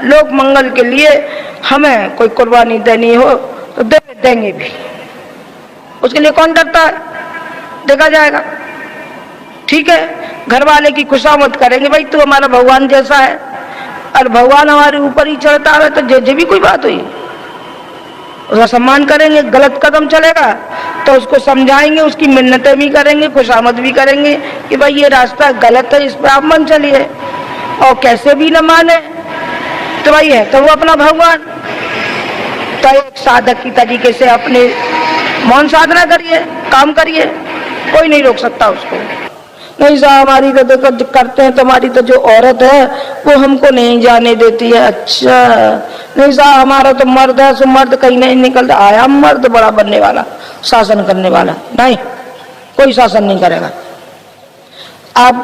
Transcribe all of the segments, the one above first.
लोक मंगल के लिए हमें कोई कुर्बानी देनी हो तो देंगे भी। उसके लिए कौन डरता है? देखा जाएगा। ठीक है, घर वाले की खुशामद करेंगे, भाई तू हमारा भगवान जैसा है, और भगवान हमारे ऊपर ही चढ़ता है तो जे भी कोई बात हुई उसका सम्मान करेंगे। गलत कदम चलेगा तो उसको समझाएंगे, उसकी मिन्नतें भी करेंगे, खुशामद भी करेंगे कि भाई ये रास्ता गलत है, इस पर आप मन चलिए। और कैसे भी न माने तो भाई है तो वो अपना भगवान, तो एक साधक की तरीके से अपने मौन साधना करिए, काम करिए, कोई नहीं रोक सकता उसको। नहीं साहब हमारी तो देखो करते हैं, तुम्हारी तो जो औरत है वो हमको नहीं जाने देती है। अच्छा नहीं साहब हमारा तो मर्द है, सो मर्द कहीं नहीं निकलता। आया मर्द बड़ा बनने वाला, शासन करने वाला, नहीं कोई शासन नहीं करेगा। आप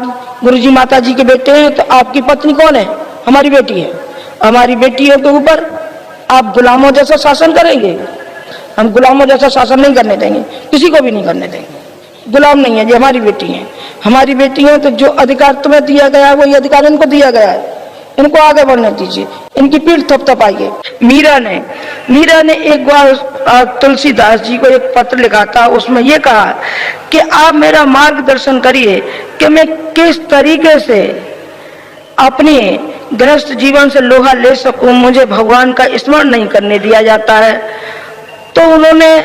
गुरुजी माता जी के बेटे हैं तो आपकी पत्नी कौन है? हमारी बेटी है। हमारी बेटियों के ऊपर आप गुलामों जैसा शासन करेंगे? हम गुलामों जैसा शासन नहीं करने देंगे, किसी को भी नहीं करने देंगे। गुलाम नहीं है, ये हमारी बेटी है। हमारी बेटी है तो जो अधिकार तुम्हें दिया गया है वही अधिकार इनको दिया गया है, इनको आगे बढ़ने दीजिए, इनकी पीठ थपथपाइए। मीरा ने एक बार तुलसीदास जी को एक पत्र लिखा था, उसमें यह कहा कि आप मेरा मार्गदर्शन करिए कि मैं किस तरीके से अपने गृहस्थ जीवन से लोहा ले सकूं, मुझे भगवान का स्मरण नहीं करने दिया जाता है। तो उन्होंने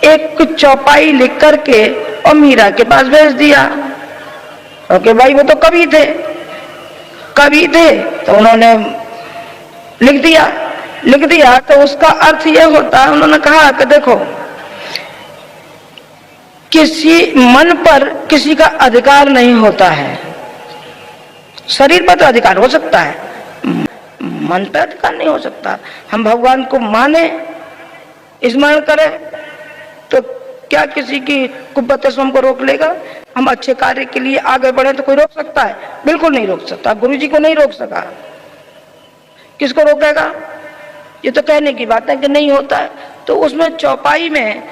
एक चौपाई लिख करके और मीरा के पास भेज दिया। ओके भाई वो तो कवि थे तो उन्होंने लिख दिया तो उसका अर्थ यह होता है, उन्होंने कहा कि देखो किसी मन पर किसी का अधिकार नहीं होता है, शरीर पर तो अधिकार हो सकता है, मन पर अधिकार नहीं हो सकता। हम भगवान को माने, स्मरण करें तो क्या किसी की कुब्बत से हमको रोक लेगा? हम अच्छे कार्य के लिए आगे बढ़े तो कोई रोक सकता है? बिल्कुल नहीं रोक सकता। गुरुजी को नहीं रोक सका, किसको रोकेगा? ये तो कहने की बात है कि नहीं होता है। तो उसमें चौपाई में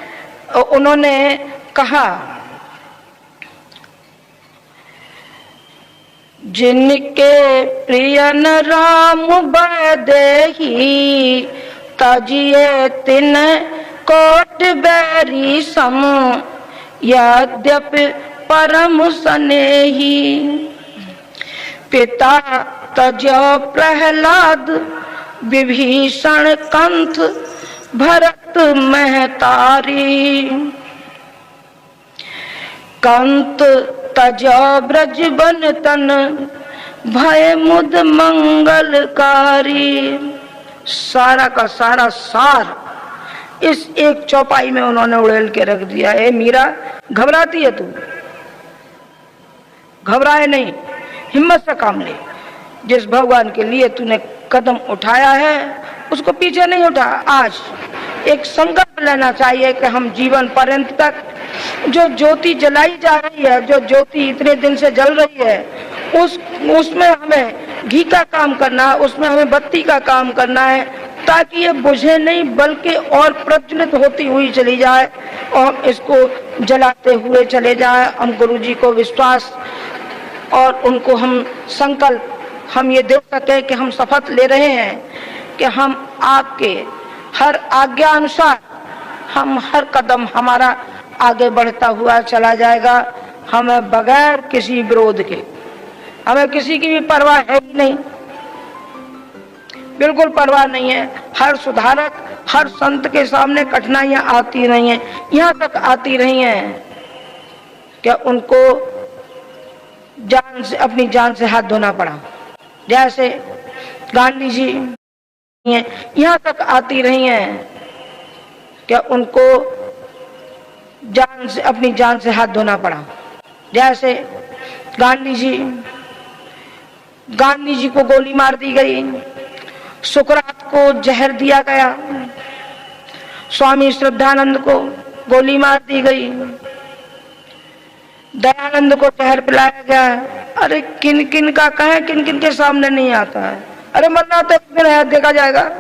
उन्होंने कहा जिनके प्रियन राम बदेही तजिए तिन कोट बैरी सम यद्यपि परम स्नेही पिता तजो प्रहलाद विभीषण कंथ भरत महतारी कंत तजो ब्रज बन तन भय मुद मंगलकारी। सारा का सारा सार इस एक चौपाई में उन्होंने उड़ेल के रख दिया है। मीरा घबराती है, तू घबराए नहीं, हिम्मत से काम ले। जिस भगवान के लिए तूने कदम उठाया है उसको पीछे नहीं उठा। आज एक संकल्प लेना चाहिए कि हम जीवन पर्यंत तक जो ज्योति जलाई जा रही है, जो ज्योति इतने दिन से जल रही है, उसमें हमें घी का काम करना है, उसमें हमें बत्ती का काम करना है, ताकि ये बुझे नहीं बल्कि और प्रज्वलित होती हुई चली जाए और इसको जलाते हुए चले जाए। हम गुरुजी को विश्वास और उनको हम संकल्प हम ये दे सके कि हम शपथ ले रहे हैं कि हम आपके हर आज्ञा अनुसार हम हर कदम हमारा आगे बढ़ता हुआ चला जाएगा। हमें बगैर किसी विरोध के, हमें किसी की भी परवाह है ही नहीं, बिल्कुल परवाह नहीं है। हर सुधारक, हर संत के सामने कठिनाइयां आती रही हैं, यहाँ तक आती रही हैं क्या उनको जान से, अपनी जान से हाथ धोना पड़ा। जैसे गांधी जी यहाँ तक आती रही हैं क्या उनको जान से, अपनी जान से हाथ धोना पड़ा। जैसे गांधी जी को गोली मार दी गई, सुकरात को जहर दिया गया, स्वामी श्रद्धानंद को गोली मार दी गई, दयानंद को जहर पिलाया गया। अरे किन किन का कहें, किन किन के सामने नहीं आता है। अरे मरना तो एक दिन है, देखा जाएगा।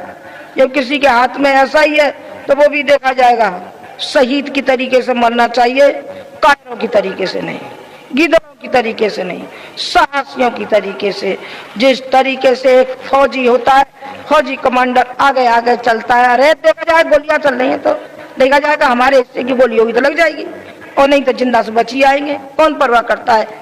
जब किसी के हाथ में ऐसा ही है तो वो भी देखा जाएगा। शहीद की तरीके से मरना चाहिए, कायरों की तरीके से नहीं, गिद्धों की तरीके से नहीं, साहसियों की तरीके से। जिस तरीके से एक फौजी होता है, फौजी कमांडर आगे आगे चलता है, अरे देखा जाए गोलियां चल रही हैं तो देखा जाएगा हमारे हिस्से की गोली होगी तो लग जाएगी, और नहीं तो जिंदा से बची आएंगे, कौन परवाह करता है।